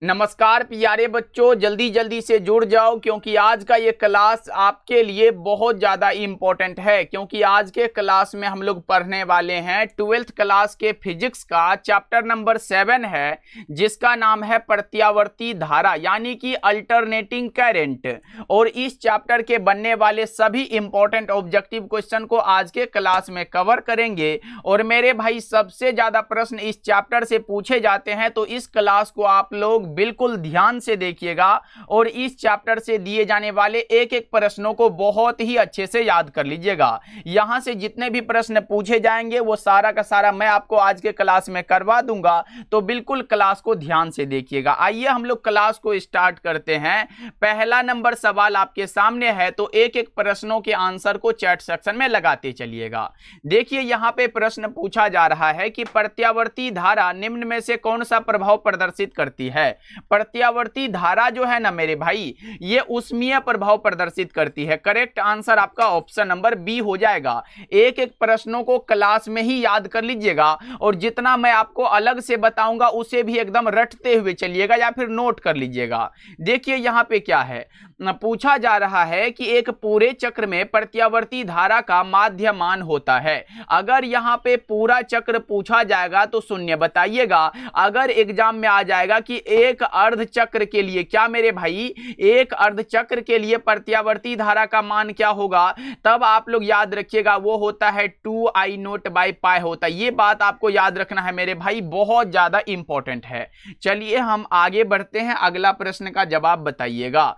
नमस्कार प्यारे बच्चों, जल्दी जल्दी से जुड़ जाओ क्योंकि आज का ये क्लास आपके लिए बहुत ज़्यादा इम्पोर्टेंट है। क्योंकि आज के क्लास में हम लोग पढ़ने वाले हैं 12th क्लास के फिजिक्स का चैप्टर नंबर 7 है, जिसका नाम है प्रत्यावर्ती धारा यानी कि अल्टरनेटिंग करंट। और इस चैप्टर के बनने वाले सभी इंपॉर्टेंट ऑब्जेक्टिव क्वेश्चन को आज के क्लास में कवर करेंगे। और मेरे भाई सबसे ज़्यादा प्रश्न इस चैप्टर से पूछे जाते हैं, तो इस क्लास को आप लोग बिल्कुल ध्यान से देखिएगा और इस चैप्टर से दिए जाने वाले एक एक प्रश्नों को बहुत ही अच्छे से याद कर लीजिएगा। यहां से जितने भी प्रश्न पूछे जाएंगे वो सारा का सारा मैं आपको आज के क्लास में करवा दूंगा, तो बिल्कुल क्लास को ध्यान से देखिएगा। आइए हम लोग क्लास को स्टार्ट करते हैं। पहला नंबर सवाल आपके सामने है, तो एक एक प्रश्नों के आंसर को चैट सेक्शन में लगाते चलिएगा। देखिए यहां पे प्रश्न पूछा जा रहा है कि प्रत्यावर्ती धारा निम्न में से कौन सा प्रभाव प्रदर्शित करती है। प्रत्यावर्ती धारा जो है ना मेरे भाई, ये ऊष्मीय प्रभाव प्रदर्शित करती है। करेक्ट आंसर आपका ऑप्शन नंबर बी हो जाएगा। एक एक प्रश्नों को क्लास में ही याद कर लीजिएगा और जितना मैं आपको अलग से बताऊंगा उसे भी एकदम रटते हुए चलिएगा या फिर नोट कर लीजिएगा। देखिए यहां पे क्या है, पूछा जा रहा है कि एक पूरे चक्र में प्रत्यावर्ती धारा का माध्यमान होता है। अगर यहां पे पूरा चक्र पूछा जाएगा तो शून्य बताइएगा। अगर एग्जाम में आ जाएगा कि एक अर्ध चक्र के लिए, क्या मेरे भाई, एक अर्ध चक्र के लिए प्रत्यावर्ती धारा का मान क्या होगा, तब आप लोग याद रखिएगा वो होता है 2I0/π होता है। ये बात आपको याद रखना है मेरे भाई, बहुत ज्यादा इंपॉर्टेंट है। चलिए हम आगे बढ़ते हैं, अगला प्रश्न का जवाब बताइएगा।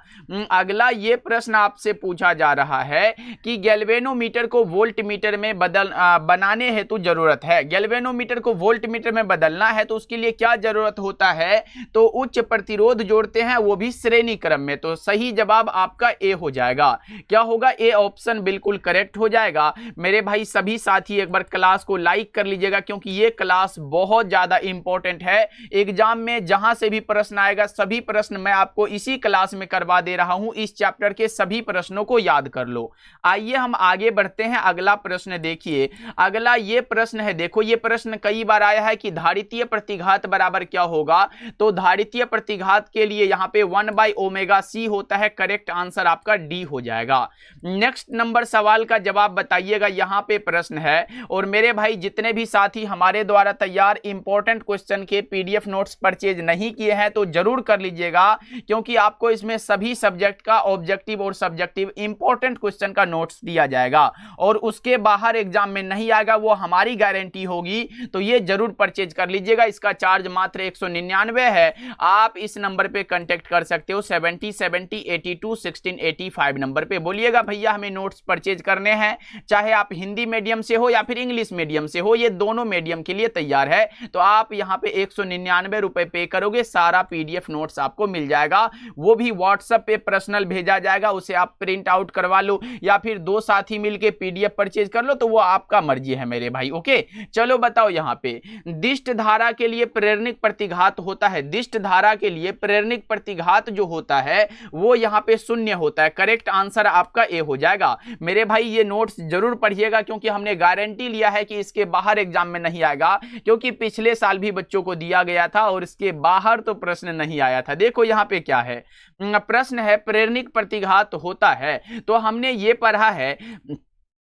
अगला ये प्रश्न आपसे पूछा जा रहा है कि गैल्वेनोमीटर को वोल्टमीटर में बनाने हेतु जरूरत है। गैल्वेनोमीटर को वोल्टमीटर में बदलना है तो उसके लिए क्या जरूरत होता है, तो उच्च प्रतिरोध जोड़ते हैं, वो भी श्रेणी क्रम में। तो सही जवाब आपका ए हो जाएगा। क्या होगा, ए ऑप्शन बिल्कुल करेक्ट हो जाएगा। मेरे भाई सभी साथी एक बार क्लास को लाइक कर लीजिएगा क्योंकि ये क्लास बहुत ज्यादा इंपॉर्टेंट है। एग्जाम में जहां से भी प्रश्न आएगा सभी प्रश्न मैं आपको इसी क्लास में करवा दे रहा हूं। इस चैप्टर के सभी प्रश्नों को याद कर लो। आइए हम आगे बढ़ते हैं। अगला प्रश्न देखिए, अगला ये प्रश्न है, देखो ये प्रश्न कई बार आया है कि धारितीय प्रतिघात बराबर क्या होगा। तो धारितीय प्रतिघात के लिए यहां पे 1/ωc होता है। करेक्ट आंसर आपका डी हो जाएगा। नेक्स्ट नंबर सवाल का जवाब बताइएगा। यहां पे प्रश्न है, और मेरे भाई जितने भी साथी हमारे द्वारा तैयार इंपॉर्टेंट क्वेश्चन के पीडीएफ नोट्स परचेज नहीं किए हैं तो जरूर कर लीजिएगा, क्योंकि आपको इसमें सभी सब्जेक्ट का ऑब्जेक्टिव और सब्जेक्टिव इंपॉर्टेंट क्वेश्चन का नोट्स दिया जाएगा और उसके बाहर एग्जाम में नहीं आएगा, वो हमारी गारंटी होगी। तो ये जरूर परचेज कर लीजिएगा। इसका चार्ज मात्र 199 है। आप इस नंबर पे कांटेक्ट कर सकते हो 70 70 82 16 85 नंबर पे। बोलिएगा भैया हमें नोट्स परचेज करने हैं, चाहे आप हिंदी मीडियम से हो या फिर इंग्लिश मीडियम से हो, ये दोनों मीडियम के लिए तैयार है। तो आप यहाँ पे 199 रुपए पे करोगे, सारा पीडीएफ नोट्स आपको मिल जाएगा। वो भी व्हाट्सएप पे पर्सनल भेजा जाएगा, उसे आप प्रिंट आउट करवा लो या फिर दो साथी मिलके पीडीएफ परचेज कर लो, तो वो आपका मर्जी है मेरे भाई। ओके चलो बताओ, यहाँ पे दिष्ट धारा के लिए प्रेरणिक प्रतिघात होता है। दिष्ट धारा के लिए प्रेरणिक प्रतिघात जो होता है वो यहाँ पे शून्य होता है। करेक्ट आंसर आपका ए हो जाएगा। मेरे भाई ये नोट्स जरूर पढ़िएगा क्योंकि हमने गारंटी लिया है कि इसके बाहर एग्जाम में नहीं आएगा, क्योंकि पिछले साल भी बच्चों को दिया गया था और इसके बाहर तो प्रश्न नहीं आया था। देखो यहाँ पे क्या है, प्रश्न है प्रेरणिक प्रतिघात होता है। तो हमने ये पढ़ा है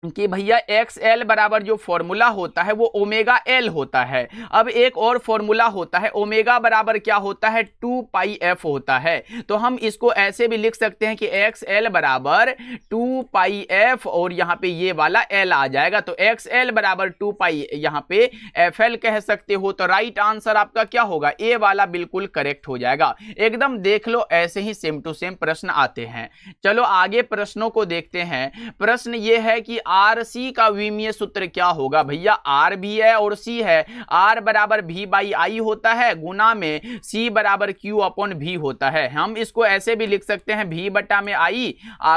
कि भैया XL बराबर जो फॉर्मूला होता है वो ओमेगा L होता है। अब एक और फॉर्मूला होता है ओमेगा बराबर क्या होता है, 2πf होता है। तो हम इसको ऐसे भी लिख सकते हैं कि XL बराबर 2πf और यहाँ पे ये वाला L आ जाएगा। तो XL बराबर 2π यहाँ पे FL कह सकते हो। तो राइट आंसर आपका क्या होगा, ए वाला बिल्कुल करेक्ट हो जाएगा। एकदम देख लो, ऐसे ही सेम टू सेम प्रश्न आते हैं। चलो आगे प्रश्नों को देखते हैं। प्रश्न ये है कि RC का विमीय सूत्र क्या होगा। भैया R भी है और C है। R बराबर V/I होता है, गुना में C बराबर Q/V होता है। हम इसको ऐसे भी लिख सकते हैं V/I,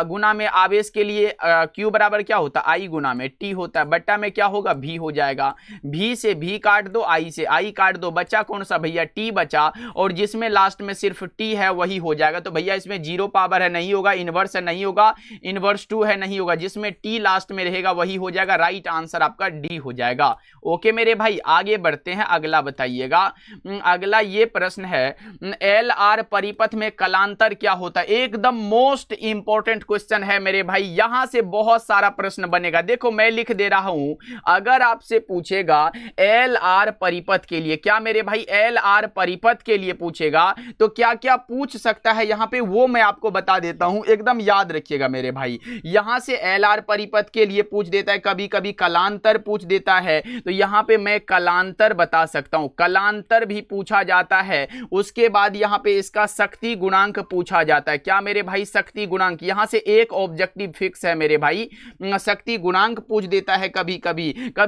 गुना में आवेश के लिए Q बराबर क्या होता है, I गुना में T होता है, बट्टा में क्या होगा, V हो जाएगा। V से V काट दो, I से I काट दो, बचा कौन सा भैया, T बचा, और जिसमें लास्ट में सिर्फ T है वही हो जाएगा। तो भैया इसमें 0 पावर है, नहीं होगा। इनवर्स है, नहीं होगा। इनवर्स 2 है, नहीं होगा। जिसमें T लास्ट में रहेगा वही हो जाएगा, राइट आंसर आपका डी हो जाएगा। ओके मेरे भाई, आगे बढ़ते हैं, अगला बताइएगा। अगला ये प्रश्न है, एल आर परिपथ में कलांतर क्या होता है? एकदम मोस्ट इंपॉर्टेंट क्वेश्चन है मेरे भाई, यहां से बहुत सारा प्रश्न बनेगा। देखो मैं लिख दे रहा हूं, अगर आपसे पूछेगा एल आर परिपथ के लिए, क्या मेरे भाई एल आर परिपथ के लिए पूछेगा तो क्या क्या पूछ सकता है यहां पे, वो मैं आपको बता देता हूं, एकदम याद रखिएगा मेरे भाई। यहां से एल आर परिपथ के लिए पूछ देता है, कभी कभी कलांतर पूछ देता है, तो यहां पे मैं कलांतर बता सकता हूं, कलांतर भी पूछा जाता है। उसके बाद यहां पे इसका शक्ति गुणांक पूछा जाता है, क्या मेरे भाई शक्ति गुणांक, यहां से एक ऑब्जेक्टिव फिक्स है मेरे भाई, शक्ति गुणांक पूछ देता है, कभी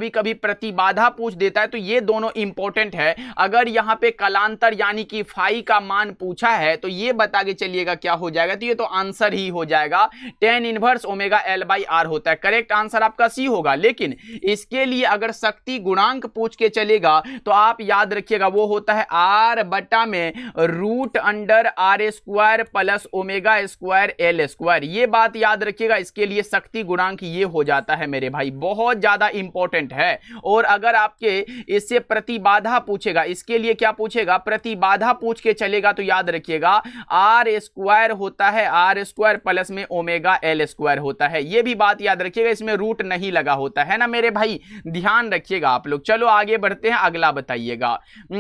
कभी प्रतिबाधा पूछ देता है। तो ये दोनों इंपॉर्टेंट है। अगर यहां पे कलांतर यानी कि फाई का मान पूछा है तो ये बता के चलिएगा क्या हो जाएगा, तो ये तो आंसर ही हो जाएगा, tan inverse omega L by R होता है। करेक्ट आंसर आपका सी होगा। लेकिन इसके लिए अगर शक्ति गुणांक पूछ के चलेगा तो आप याद रखिएगा वो होता है आर बटा में root under R square plus omega square L square, ये बात याद रखिएगा। इसके लिए शक्ति गुणांक ये हो जाता है मेरे भाई, बहुत ज्यादा इंपॉर्टेंट है। और अगर आपके इससे प्रतिबाधा पूछेगा, इसके लिए क्या पूछेगा, प्रतिबाधा पूछ के चलेगा तो याद रखिएगा आर स्क्वायर होता है, आर स्क्वायर प्लस में ओमेगा एल स्क्वायर होता है, ये भी बात याद रखिएगा, इसमें रूट नहीं लगा होता है ना मेरे भाई, ध्यान रखिएगा आप लोग। चलो आगे बढ़ते हैं, अगला बताइएगा।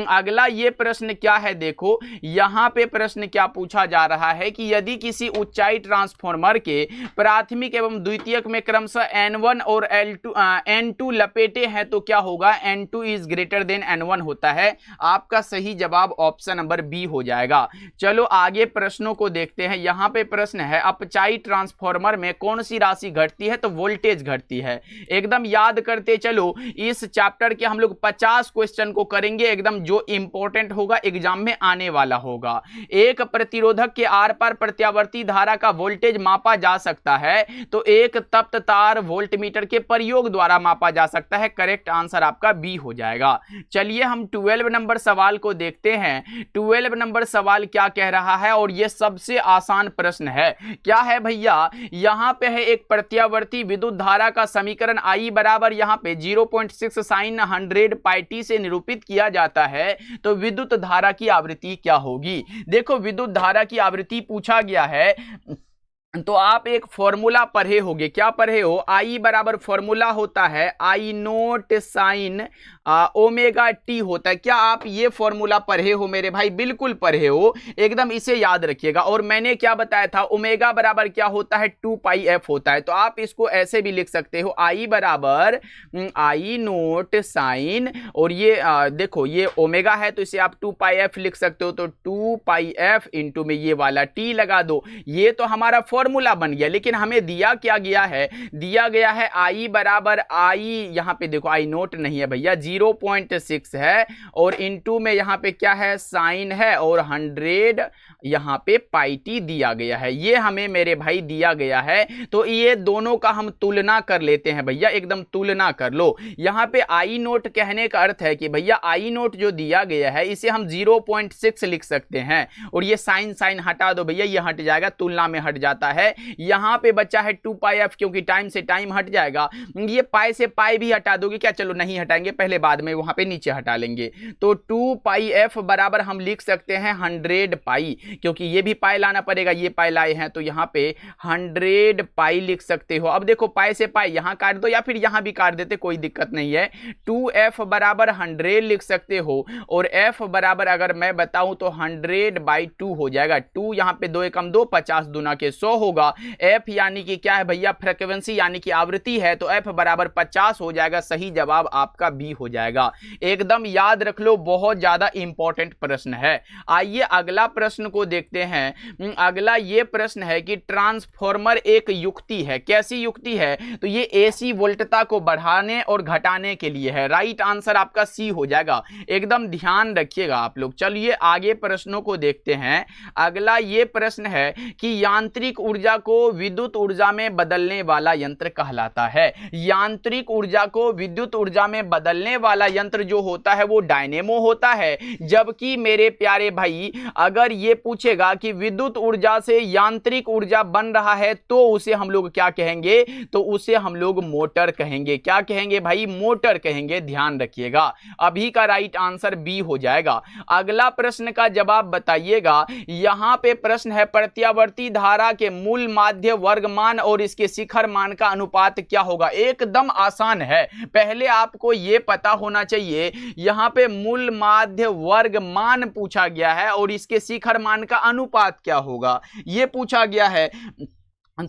अगला ये प्रश्न क्या है, देखो यहां पे प्रश्न क्या पूछा जा रहा है कि यदि किसी ऊंचाई ट्रांसफार्मर के प्राथमिक एवं द्वितीयक में क्रमशः N1 और N2 लपेटे हैं तो क्या होगा, N2 is greater than N1 होता है। आपका सही जवाब ऑप्शन नंबर बी हो जाएगा। चलो आगे प्रश्नों को देखते हैं। यहां पे प्रश्न है, अपचाई ट्रांसफार्मर में कौन सी राशि घटती है, तो वोल्टेज घटती है। एकदम याद करते चलो, इस चैप्टर के हम लोग 50 क्वेश्चन को करेंगे, एकदम जो इंपॉर्टेंट होगा एग्जाम में आने वाला होगा। एक प्रतिरोधक के आर पार प्रत्यावर्ती धारा का वोल्टेज मापा जा सकता है तो एक तप्त तार वोल्टमीटर के प्रयोग द्वारा मापा जा सकता है। करेक्ट आंसर आपका बी हो जाएगा। चलिए हम 12 नंबर सवाल को देखते हैं। 12 नंबर सवाल क्या कह रहा है, और यह सबसे आसान प्रश्न है। क्या है भैया, यहां पे है एक प्रत्यावर्ती विद्युत धारा का समीकरण I बराबर यहां पे 0.6 sin 100 पाई टी से निरूपित किया जाता है, तो विद्युत धारा की आवृत्ति क्या होगी। देखो विद्युत धारा की आवृत्ति पूछा गया है तो आप एक फॉर्मूला पढ़े होगे, क्या पढ़े हो, आई बराबर फॉर्मूला होता है आई नोट साइन ओमेगा टी होता है। क्या आप ये फॉर्मूला पढ़े हो मेरे भाई, बिल्कुल पढ़े हो, एकदम इसे याद रखिएगा। और मैंने क्या बताया था, ओमेगा बराबर क्या होता है, 2 पाई एफ होता है। तो आप इसको ऐसे भी लिख सकते हो, आई बराबर आई नोट साइन, और ये देखो ये ओमेगा है तो इसे आप 2 पाई एफ लिख सकते हो, तो 2 पाई एफ इंटू में ये वाला टी लगा दो, ये तो हमारा फॉर्मूला बन गया। लेकिन हमें दिया क्या गया है, दिया गया है आई बराबर आई, यहां पे देखो आई नोट नहीं है भैया, 0.6 है, और इनटू में यहां पे क्या है, साइन है, और 100 यहां पे पाई टी दिया गया है। ये हमें मेरे भाई दिया गया है, तो ये दोनों का हम तुलना कर लेते हैं भैया, एकदम तुलना कर लो। यहां पे आई नोट कहने का अर्थ है कि भैया आई नोट जो दिया गया है इसे हम 0.6 लिख सकते हैं, और ये साइन साइन हटा दो भैया, ये हट जाएगा, तुलना में हट जाता है। यहां पे बचा है 2 पाई एफ, क्योंकि टाइम से टाइम हट जाएगा, ये पाई से पाई भी हटा दोगे क्या, चलो नहीं हटाएंगे, पहले बाद में वहां पे नीचे हटा लेंगे। तो 2 पाई एफ बराबर हम लिख सकते हैं 100 पाई, क्योंकि ये भी पाई लाना पड़ेगा, ये पाई लाए हैं, तो यहां पे 100 पाई लिख सकते हो। अब देखो पाई से पाई यहां काट दो या फिर यहां भी काट देते, कोई दिक्कत नहीं है। 2f बराबर 100 लिख सकते हो, और f बराबर अगर मैं बताऊं तो 100/2 हो जाएगा। 2 यहां पे 2 एकम 2, 50 दूना के 100 होगा। f यानी कि क्या है भैया, फ्रीक्वेंसी यानी कि आवृत्ति है, तो f बराबर 50 हो जाएगा। सही जवाब आपका बी हो जाएगा, एकदम याद रख लो, बहुत ज्यादा इंपॉर्टेंट प्रश्न है। आइए अगला प्रश्न को देखते हैं। अगला ये प्रश्न है कि ट्रांसफॉर्मर एक युक्ति है, कैसी युक्ति है, तो ये एसी वोल्टता को बढ़ाने और घटाने के लिए है। राइट आंसर आपका सी हो जाएगा, एकदम ध्यान रखिएगा आप लोग। चलिए आगे प्रश्नों को देखते हैं। अगला ये प्रश्न है कि यांत्रिक ऊर्जा को विद्युत ऊर्जा में बदलने वाला यंत्र कहलाता है। यांत्रिक ऊर्जा को विद्युत ऊर्जा में बदलने वाला यंत्र जो होता है वो डायनेमो होता है। जबकि मेरे प्यारे भाई अगर ये पूछेगा कि विद्युत ऊर्जा से यांत्रिक ऊर्जा बन रहा है तो उसे हम लोग क्या कहेंगे, तो उसे हम लोग मोटर कहेंगे। क्या कहेंगे भाई, मोटर कहेंगे, ध्यान रखिएगा। अभी का राइट आंसर बी हो जाएगा। अगला प्रश्न का जवाब बताइएगा। यहां पे प्रश्न है प्रत्यावर्ती धारा के मूल माध्य वर्गमान और इसके शिखर मान का अनुपात क्या होगा। एकदम आसान है, पहले आपको यह पता होना चाहिए यहां पे मूल माध्य वर्गमान पूछा गया है और इसके शिखर मान का अनुपात क्या होगा यह पूछा गया है।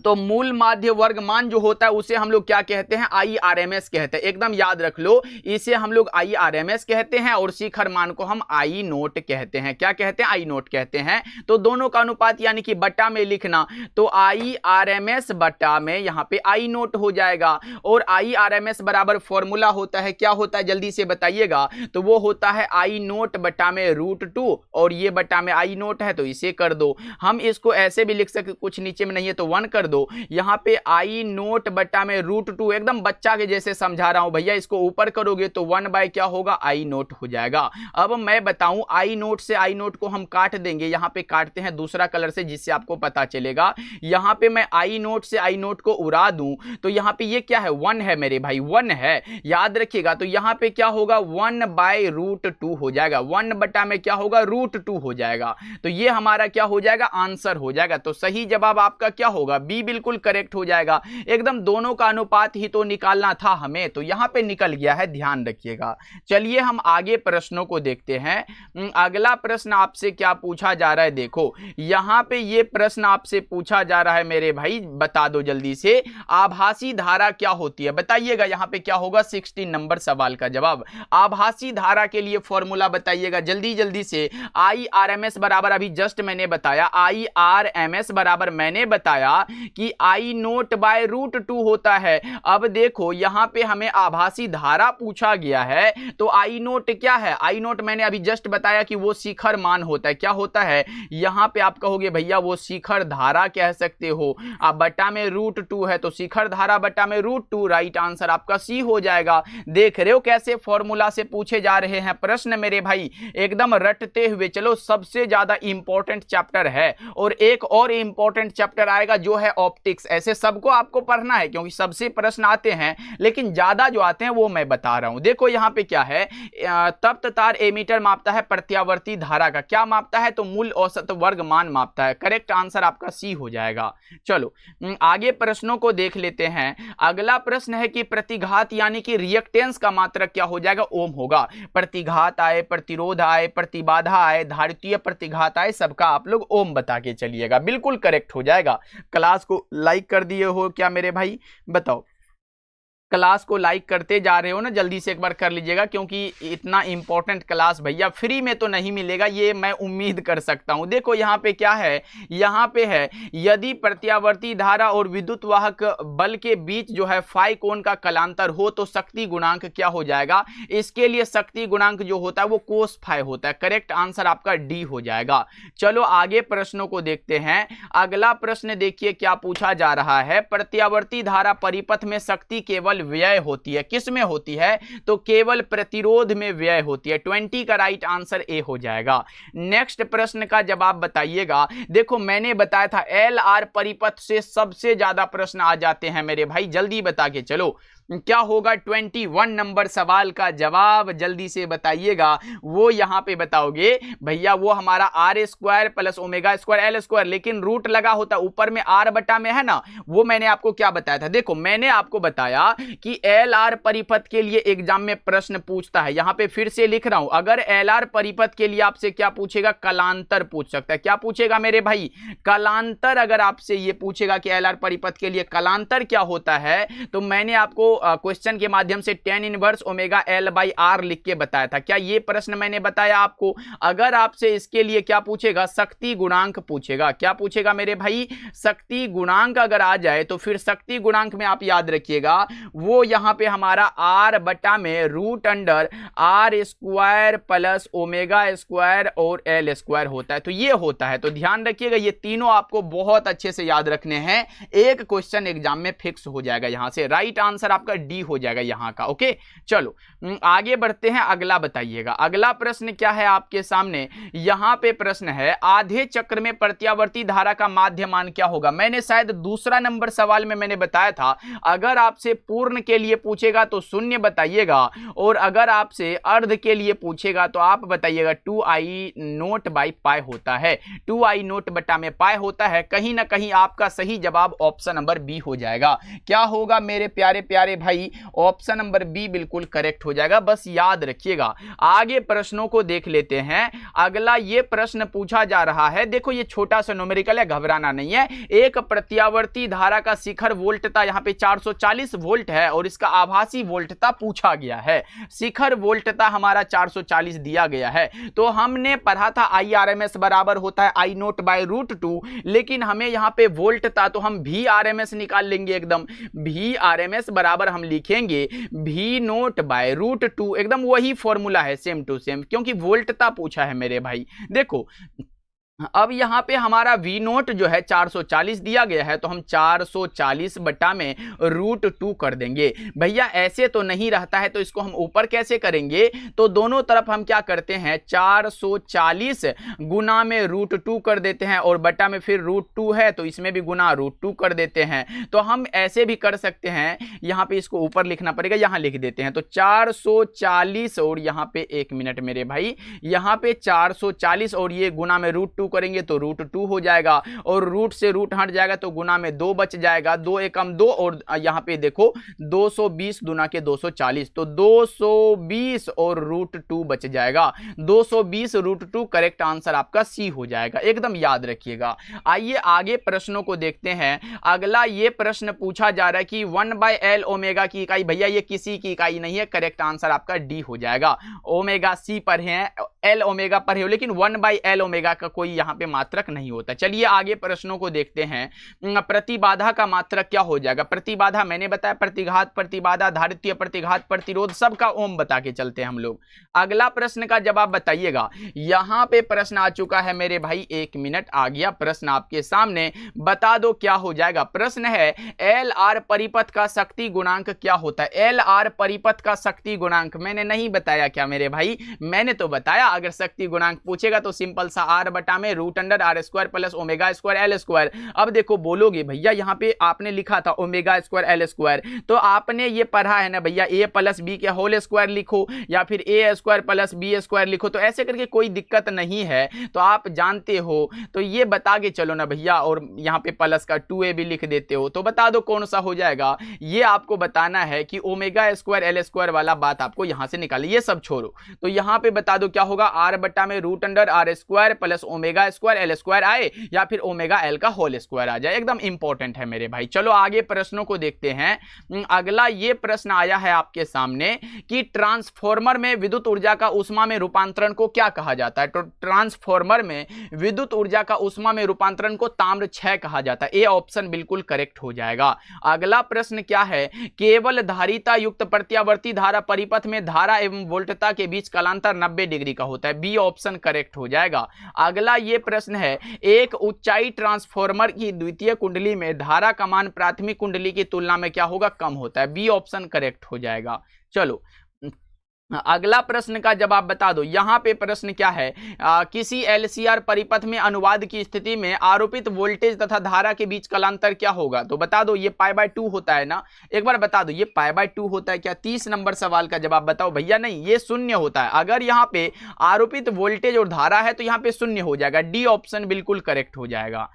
तो मूल माध्य वर्गमान जो होता है उसे हम लोग क्या कहते हैं, IRMS कहते हैं। एकदम याद रख लो, इसे हम लोग IRMS कहते हैं और शिखर मान को हम I नोट कहते हैं। क्या कहते हैं, I नोट कहते हैं। तो दोनों का अनुपात यानी कि बटा में लिखना, तो IRMS बटा में यहां पे I नोट हो जाएगा। और IRMS बराबर फॉर्मूला होता है, क्या होता है जल्दी से बताइएगा, तो वो होता है I नोट बटा में √2 और ये बटा में I नोट है तो इसे कर दो। हम इसको ऐसे भी लिख सकते, कुछ नीचे में नहीं है तो 1 कर दो। यहां पे I नोट बटा में √2, एकदम बच्चा के जैसे समझा रहा हूं भैया, इसको ऊपर करोगे तो 1 बाय क्या होगा, I नोट हो जाएगा। अब मैं बताऊं I नोट से I नोट को हम काट देंगे, यहां पे काटते हैं दूसरा कलर से जिससे आपको पता चलेगा। यहां पे मैं I नोट से I नोट को उड़ा दूं तो यहां पे ये क्या है, 1 है मेरे भाई, 1 है, याद रखिएगा। तो यहां पे क्या होगा, 1 बाय √2 हो जाएगा, 1 बटा में क्या होगा, √2 हो जाएगा। तो ये हमारा क्या हो जाएगा, आंसर हो जाएगा। तो सही जवाब आपका क्या होगा, बी बिल्कुल करेक्ट हो जाएगा। एकदम दोनों का अनुपात ही तो निकालना था हमें, तो यहां पे निकल गया है, ध्यान रखिएगा। चलिए हम आगे प्रश्नों को देखते हैं। अगला प्रश्न आपसे क्या पूछा जा रहा है, देखो यहां पे ये प्रश्न आपसे पूछा जा रहा है मेरे भाई, बता दो जल्दी से, आभासी धारा क्या होती है, बताइएगा। यहां पे क्या होगा, 16 नंबर सवाल का जवाब। आभासी धारा के लिए फॉर्मूला बताइएगा जल्दी जल्दी से। IRMS बराबर अभी जस्ट मैंने बताया, IRMS बराबर मैंने बताया कि I नोट बाय √2 होता है। अब देखो यहां पे हमें आभासी धारा पूछा गया है, तो I नोट क्या है, I नोट मैंने अभी जस्ट बताया कि वो शिखर मान होता है। क्या होता है, यहां पे आप कहोगे भैया वो शिखर धारा कह सकते हो, अब बटा में √2 है तो शिखर धारा बटा में √2, राइट आंसर आपका सी हो जाएगा। देख रहे हो कैसे फॉर्मूला से पूछे जा रहे हैं प्रश्न मेरे भाई, एकदम रटते हुए चलो। सबसे ज्यादा इंपॉर्टेंट चैप्टर है और एक और इंपॉर्टेंट चैप्टर आएगा जो है ऑप्टिक्स। ऐसे सबको आपको पढ़ना है क्योंकि सबसे प्रश्न आते हैं, लेकिन ज्यादा जो आते हैं वो मैं बता रहा हूं। देखो यहां पे क्या है, तप्त तार एमीटर मापता है प्रत्यावर्ती धारा का, क्या मापता है, तो मूल औसत वर्गमान मापता है। करेक्ट आंसर आपका सी हो जाएगा। चलो आगे प्रश्नों को देख लेते हैं। अगला प्रश्न है कि प्रतिघात यानी कि रिएक्टेंस का मात्रक क्या हो जाएगा, ओम होगा। प्रतिघात आए, प्रतिरोध आए, प्रतिबाधा आए, धारितीय प्रतिघात आए, सबका आप लोग ओम बता के चलिएगा, बिल्कुल करेक्ट हो जाएगा। क्लास को लाइक कर दिए हो क्या मेरे भाई, बताओ। क्लास को लाइक करते जा रहे हो ना, जल्दी से एक बार कर लीजिएगा क्योंकि इतना इंपॉर्टेंट क्लास भैया फ्री में तो नहीं मिलेगा, ये मैं उम्मीद कर सकता हूं। देखो यहाँ पे क्या है, यहाँ पे है यदि प्रत्यावर्ती धारा और विद्युत वाहक बल के बीच जो है फाई कोण का कलांतर हो तो शक्ति गुणांक क्या हो जाएगा। इसके लिए शक्ति गुणांक जो होता है वो कोस फाई होता है। करेक्ट आंसर आपका डी हो जाएगा। चलो आगे प्रश्नों को देखते हैं। अगला प्रश्न देखिए क्या पूछा जा रहा है, प्रत्यावर्ती धारा परिपथ में शक्ति केवल व्यय होती है, किस में होती है, तो केवल प्रतिरोध में व्यय होती है। 20 का राइट आंसर ए हो जाएगा। नेक्स्ट प्रश्न का जवाब बताइएगा। देखो मैंने बताया था LR परिपथ से सबसे ज्यादा प्रश्न आ जाते हैं मेरे भाई, जल्दी बता के चलो क्या होगा 21 नंबर सवाल का जवाब, जल्दी से बताइएगा। वो यहां पे बताओगे भैया वो हमारा R² प्लस ω² L², लेकिन रूट लगा होता ऊपर में R बटा में है ना, वो मैंने आपको क्या बताया था। देखो मैंने आपको बताया कि LR परिपथ के लिए एग्जाम में प्रश्न पूछता है, यहां पे फिर से लिख रहा हूं, अगर LR परिपथ के लिए आपसे क्या पूछेगा, कलांतर पूछ सकता है। क्या पूछेगा मेरे भाई, कलांतर। अगर आपसे ये पूछेगा कि LR परिपथ के लिए कलांतर क्या होता है, तो मैंने आपको क्वेश्चन के माध्यम से tan इनवर्स ω/L/R लिख के बताया था। क्या ये प्रश्न मैंने बताया आपको। अगर आपसे इसके लिए क्या पूछेगा, शक्ति गुणांक पूछेगा। क्या पूछेगा मेरे भाई, शक्ति गुणांक अगर आ जाए तो फिर शक्ति गुणांक में आप याद रखिएगा वो यहां पे हमारा R बटा में √R² प्लस ω² और L² होता है, तो ये होता है। तो ध्यान रखिएगा ये तीनों आपको बहुत अच्छे से याद रखने हैं, एक क्वेश्चन एग्जाम में फिक्स हो जाएगा। यहां से राइट आंसर आपका आपका डी हो जाएगा यहाँ का। ओके चलो आगे बढ़ते हैं, अगला बताइएगा। अगला प्रश्न क्या है आपके सामने, यहाँ पे प्रश्न है आधे चक्र में प्रत्यावर्ती धारा का माध्य मान क्या होगा। मैंने शायद दूसरा नंबर सवाल में मैंने बताया था, अगर आपसे पूर्ण के लिए पूछेगा तो शून्य बताइएगा, और अगर आपसे अर्ध के लिए पूछेगा तो आप बताइएगा 2i/पाई होता है, 2i/पाई होता है। कहीं ना कहीं आपका सही जवाब ऑप्शन नंबर बी हो जाएगा। क्या होगा मेरे प्यारे प्यारे भाई, ऑप्शन नंबर बी बिल्कुल करेक्ट हो जाएगा, बस याद रखिएगा। आगे प्रश्नों को देख लेते हैं। अगला ये प्रश्न पूछा जा रहा है, देखो ये छोटा सा न्यूमेरिकल है, घबराना नहीं है। एक प्रत्यावर्ती धारा का शिखर वोल्टता यहाँ पे 440 वोल्ट है और इसका आभासी वोल्टता पूछा गया है। शिखर वोल्टता हमारा 440 दिया गया है, तो हमने पढ़ा था IRMS बराबर होता है I0/√2, लेकिन हमें यहाँ पे वोल्टता तो हम VRMS निकाल लेंगे एकदम। VRMS बराबर हम लिखेंगे V0/√2, एकदम वही फॉर्मूला है सेम टू सेम, क्योंकि वोल्टता पूछा है मेरे भाई। देखो अब यहाँ पे हमारा V0 जो है 440 दिया गया है, तो हम 440 बटा में √2 कर देंगे। भैया ऐसे तो नहीं रहता है, तो इसको हम ऊपर कैसे करेंगे, तो दोनों तरफ हम क्या करते हैं 440 गुना में √2 कर देते हैं, और बटा में फिर √2 है तो इसमें भी गुना √2 कर देते हैं। तो हम ऐसे भी कर सकते हैं, यहाँ पे इसको ऊपर लिखना पड़ेगा, यहाँ लिख देते हैं। तो 440 और यहाँ पे 1 मिनट मेरे भाई, यहाँ पे 440 और ये गुना में √2 करेंगे तो √2 हो जाएगा, और रूट से रूट हट जाएगा तो गुना में 2 बच जाएगा, 2 एकम 2, और यहाँ पे देखो 220 गुना के 240, तो 220 और √2 बच जाएगा। 220 √2 करेक्ट आंसर आपका सी हो जाएगा, एकदम याद रखिएगा। आइए आगे प्रश्नों को देखते हैं। अगला ये प्रश्न पूछा जा रहा है कि 1/L ओमेगा की इकाई, भैया ये किसी की इकाई नहीं है, करेक्ट आंसर आपका डी हो जाएगा। ओमेगा सी पर है, L ओमेगा पर है, लेकिन 1/L ओमेगा का कोई यहाँ पे मात्रक नहीं होता। चलिए आगे प्रश्नों को देखते हैं। प्रतिबाधा का मात्रक क्या हो जाएगा। प्रतिबाधा मैंने बताया, प्रतिघात प्रतिबाधा, धारित्य प्रतिघात प्रतिरोध, सबका ओम बता के चलते हैं हम लोग। अगला प्रश्न का जवाब बताइएगा। यहाँ पे प्रश्न आ चुका है मेरे भाई, 1 मिनट आ गया प्रश्न आपके सामने, बता दो क्या हो जाएगा। प्रश्न है LR परिपथ का शक्ति गुणांक क्या होता है। LR परिपथ का शक्ति गुणांक मैंने नहीं बताया क्या मेरे भाई, मैंने तो बताया। अगर शक्ति गुणांक पूछेगा तो सिंपल सा R बटा में √R² प्लस ω²L²। अब देखो बोलोगे भैया यहाँ पे आपने लिखा था ω²L², तो आपने ये पढ़ा है ना भैया A + B के होल स्क्वायर लिखो या फिर A² + B² लिखो, तो ऐसे करके कोई दिक्कत नहीं है, तो आप जानते हो तो ये बता के चलो ना भैया, और यहाँ पे प्लस का 2a भी लिख देते हो, तो बता दो कौन सा हो जाएगा। ये आपको बताना है कि ω²L² वाला बात आपको यहाँ से निकाले, ये सब छोड़ो, तो यहाँ पे बता दो क्या होगा, R बटा में √R² प्लस ω²L² आए या फिर ω_L का होल स्क्वायर आ जाए, एकदम इंपॉर्टेंट है मेरे भाई। चलो आगे प्रश्नों को देखते हैं। अगला ये प्रश्न आया है आपके सामने कि ट्रांसफॉर्मर में विद्युत ऊर्जा का ऊष्मा में रूपांतरण को क्या कहा जाता है। तो ट्रांसफॉर्मर में विद्युत ऊर्जा का ऊष्मा में रूपांतरण को ताम्र क्षय कहा जाता है। ए ऑप्शन बिल्कुल करेक्ट हो जाएगा। अगला प्रश्न क्या है, केवल धारिता युक्त प्रत्यावर्ती धारा परिपथ में धारा एवं वोल्टता के बीच कालांतर 90 डिग्री का होता है। बी ऑप्शन करेक्ट हो जाएगा। अगला ये प्रश्न है, एक उच्चाई ट्रांसफॉर्मर की द्वितीय कुंडली में धारा का मान प्राथमिक कुंडली की तुलना में क्या होगा, कम होता है। बी ऑप्शन करेक्ट हो जाएगा। चलो अगला प्रश्न का जवाब बता दो। यहां पे प्रश्न क्या है, किसी LCR परिपथ में अनुवाद की स्थिति में आरोपित वोल्टेज तथा धारा के बीच कालांतर क्या होगा। तो बता दो ये π/2 होता है ना, एक बार बता दो ये π/2 होता है क्या। 30 नंबर सवाल का जवाब बताओ भैया। नहीं, ये शून्य होता है। अगर यहाँ पे आरोपित वोल्टेज और धारा है तो यहाँ पे शून्य हो जाएगा। डी ऑप्शन बिल्कुल करेक्ट हो जाएगा।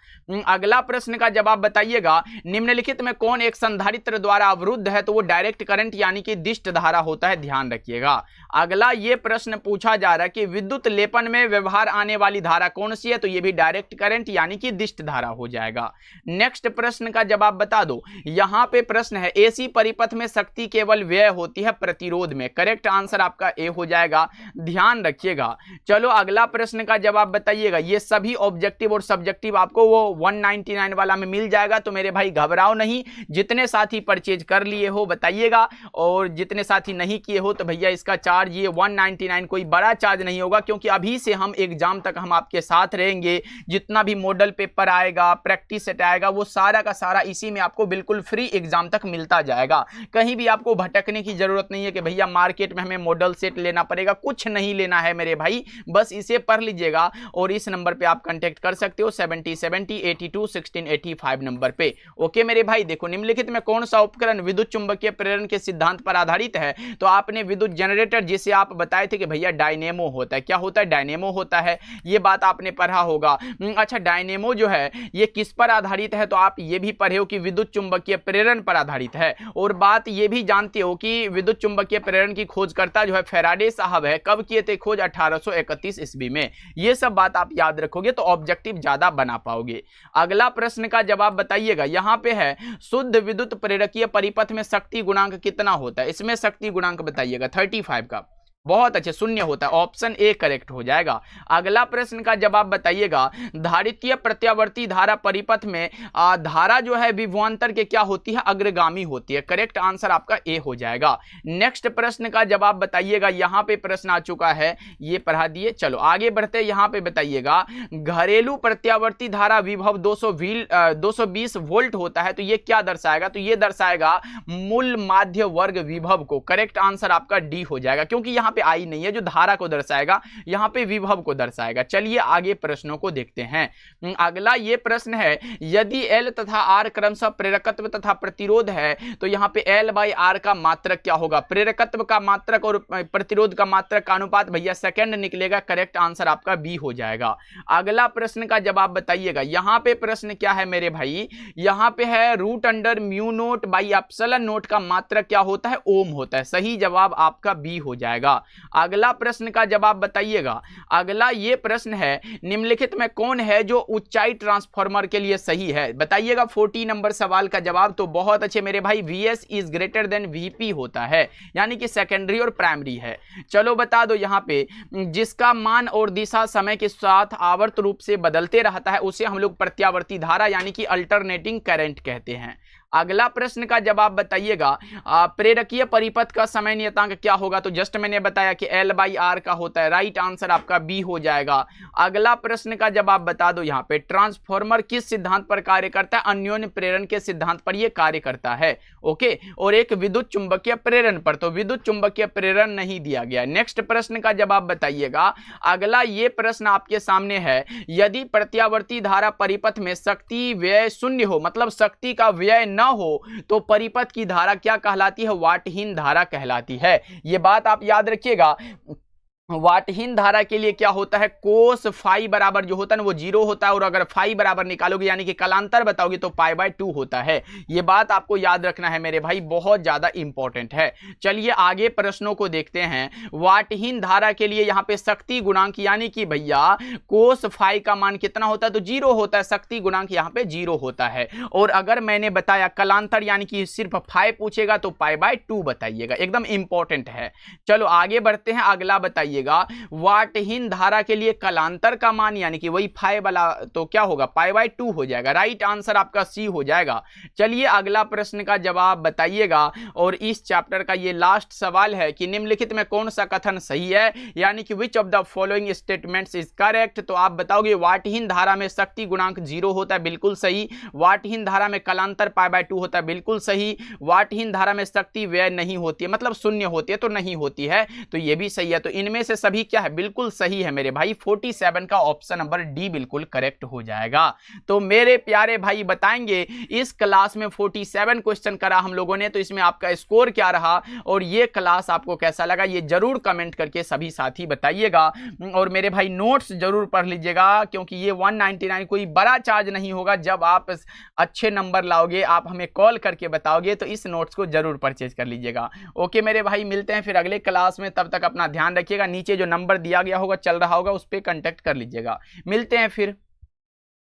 अगला प्रश्न का जवाब बताइएगा, निम्नलिखित में कौन एक संधारित्र द्वारा अवरुद्ध है। तो वो डायरेक्ट करंट यानी कि दिष्ट धारा होता है, ध्यान रखिएगा। अगला ये प्रश्न पूछा जा रहा है कि विद्युत लेपन में व्यवहार आने वाली धारा कौन सी है। तो ये भी डायरेक्ट करंट यानी कि दिष्ट धारा हो जाएगा। नेक्स्ट प्रश्न का जवाब बता दो। यहां पे प्रश्न है, एसी परिपथ में शक्ति केवल व्यय होती है प्रतिरोध में। करेक्ट आंसर आपका ए हो जाएगा, ध्यान रखिएगा। चलो अगला प्रश्न का जवाब बताइएगा। ये सभी ऑब्जेक्टिव और सब्जेक्टिव आपको वो 199 वाला में मिल जाएगा, तो मेरे भाई घबराओ नहीं। जितने साथी परचेज कर लिए हो बताइएगा, और जितने साथी नहीं किए हो तो भैया इसका चार्ज ये 199 कोई बड़ा चार्ज नहीं होगा, क्योंकि अभी से हम एग्जाम तक हम आपके साथ रहेंगे। जितना भी मॉडल पेपर आएगा, प्रैक्टिस सेट आएगा, वो सारा का सारा इसी में आपको बिल्कुल फ्री एग्जाम तक मिलता जाएगा। कहीं भी आपको भटकने की जरूरत नहीं है कि भैया मार्केट में हमें मॉडल सेट लेना पड़ेगा, कुछ नहीं लेना है मेरे भाई, बस इसे पढ़ लीजिएगा और इस नंबर पे आप कांटेक्ट कर सकते हो 7070 82 16 85 नंबर पे। ओके मेरे भाई, देखो निम्नलिखित में कौन सा उपकरण विद्युत चुंबकीय प्रेरण के सिद्धांत पर आधारित है? तो आपने विद्युत जनरेटर, जिसे आप बताए थे कि भैया डायनेमो होता है, क्या होता है? डायनेमो होता है, ये बात आपने पढ़ा होगा। अच्छा, डायनेमो जो है ये किस पर आधारित है? तो आप ये भी पढ़े हो कि विद्युत चुंबकीय प्रेरण पर आधारित है। और बात ये भी जानते हो कि विद्युत चुंबकीय प्रेरण की खोजकर्ता जो है फैराडे साहब है, कब किए थे खोज? 1831 ईस्वी में। ये सब बात आप याद रखोगे तो ऑब्जेक्टिव ज्यादा बना पाओगे। अगला प्रश्न का जवाब बताइएगा, यहां पे है शुद्ध विद्युत प्रेरकीय परिपथ में शक्ति गुणांक कितना होता है? इसमें शक्ति गुणांक बताइएगा। 35 का, बहुत अच्छे, शून्य होता है, ऑप्शन ए करेक्ट हो जाएगा। अगला प्रश्न का जवाब बताइएगा, धारितीय प्रत्यावर्ती धारा परिपथ में धारा जो है विभवांतर के क्या होती है? अग्रगामी होती है। करेक्ट आंसर आपका ए हो जाएगा। नेक्स्ट प्रश्न का जवाब बताइएगा, यहां पे प्रश्न आ चुका है, ये पढ़ा दिए। चलो आगे बढ़ते, यहां पे बताइएगा घरेलू प्रत्यावर्ती धारा विभव 220 वोल्ट होता है, तो ये क्या दर्शाएगा? तो ये दर्शाएगा मूल माध्य वर्ग विभव को। करेक्ट आंसर आपका डी हो जाएगा, क्योंकि यहां पे आई नहीं है जो धारा को दर्शाएगा, यहां पे विभव को दर्शाएगा। चलिए आगे प्रश्नों को देखते हैं। अगला ये प्रश्न है, यदि L तथा R क्रमशः प्रेरकत्व तथा प्रतिरोध है, तो यहां पे L/R का मात्रक क्या होगा? प्रेरकत्व का मात्रक और प्रतिरोध का मात्रक का अनुपात भैया सेकंड निकलेगा। करेक्ट आंसर आपका बी हो जाएगा। अगला प्रश्न का जवाब बताइएगा, यहां पे प्रश्न क्या है मेरे भाई? यहां पे है √μ0/ε0 का मात्रक क्या होता है? ओम होता है। सही जवाब आपका बी हो जाएगा। अगला प्रश्न का जवाब बताइएगा, अगला ये प्रश्न है, निम्नलिखित में कौन है जो ऊंचाई ट्रांसफार्मर के लिए सही है? बताइएगा 40 नंबर सवाल का जवाब। तो बहुत अच्छे मेरे भाई, VS is greater than VP होता है, यानी कि सेकेंडरी और प्राइमरी है। चलो बता दो, यहां पे जिसका मान और दिशा समय के साथ आवर्त रूप से बदलते रहता है, उसे हम लोग प्रत्यावर्ती धारा यानी कि अल्टरनेटिंग करंट कहते हैं। अगला प्रश्न का जवाब बताइएगा, प्रेरकीय परिपथ का समय नियतांक क्या होगा? तो जस्ट मैंने बताया कि L/R का होता है। राइट आंसर आपका बी हो जाएगा। अगला प्रश्न का जवाब बता दो, यहाँ पे ट्रांसफार्मर किस सिद्धांत पर कार्य करता है? अन्योन्य प्रेरण के सिद्धांत पर यह कार्य करता है। ओके, और एक विद्युत चुंबकीय प्रेरण पर, तो विद्युत चुंबकीय प्रेरण नहीं दिया गया। नेक्स्ट प्रश्न का जवाब बताइएगा, अगला ये प्रश्न आपके सामने है, यदि प्रत्यावर्ती धारा परिपथ में शक्ति व्यय शून्य हो, मतलब शक्ति का व्यय न हो, तो परिपथ की धारा क्या कहलाती है? वाटहीन धारा कहलाती है। यह बात आप याद रखिएगा। वाटहीन धारा के लिए क्या होता है? कोस फाई बराबर जो होता है ना वो 0 होता है, और अगर फाई बराबर निकालोगे यानी कि कलांतर बताओगे तो π/2 होता है। ये बात आपको याद रखना है मेरे भाई, बहुत ज्यादा इंपॉर्टेंट है। चलिए आगे प्रश्नों को देखते हैं। वाटहीन धारा के लिए यहाँ पे शक्ति गुणांक यानी कि भैया कोस फाई का मान कितना होता है? तो 0 होता है, शक्ति गुणांक यहाँ पे 0 होता है। और अगर मैंने बताया कलांतर यानी कि सिर्फ फाई पूछेगा तो π/2 बताइएगा, एकदम इंपॉर्टेंट है। चलो आगे बढ़ते हैं, अगला बताइए, वाटहीन धारा के लिए कलांतर का मान यानी कि वही फाई वाला, तो क्या होगा? π/2 हो जाएगा। राइट आंसर आपका सी हो जाएगा। चलिए अगला प्रश्न का जवाब बताइएगा, और इस चैप्टर का ये लास्ट सवाल है कि निम्नलिखित में कौन सा कथन सही है, यानी कि which of the following statements is correct? तो आप बताओगे वाटहीन धारा में शक्ति गुणांक 0 होता है, बिल्कुल सही। वाटहीन धारा में कलांतर π/2 होता है, बिल्कुल सही। वाटहीन धारा में शक्ति व्यय नहीं होती है, मतलब शून्य होती है, तो नहीं होती है, तो ये भी सही है। तो इनमें से सभी क्या है? बिल्कुल सही है मेरे भाई। 47 का ऑप्शन नंबर डी बिल्कुल करेक्ट हो जाएगा। तो मेरे प्यारे भाई बताएंगे, इस क्लास में 47 क्वेश्चन करा हम लोगों ने, तो इसमें आपका स्कोर क्या रहा और ये क्लास आपको कैसा लगा, ये जरूर कमेंट करके सभी साथी बताइएगा। और मेरे भाई नोट्स जरूर पढ़ लीजिएगा, क्योंकि ये 199 कोई बड़ा चार्ज नहीं होगा। जब आप अच्छे नंबर लाओगे, आप हमें कॉल करके बताओगे, तो इस नोट्स को जरूर परचेज कर लीजिएगा। ओके मेरे भाई, मिलते हैं फिर अगले क्लास में। तब तक अपना ध्यान रखिएगा। नीचे जो नंबर दिया गया होगा, चल रहा होगा, उस पर कांटेक्ट कर लीजिएगा। मिलते हैं फिर।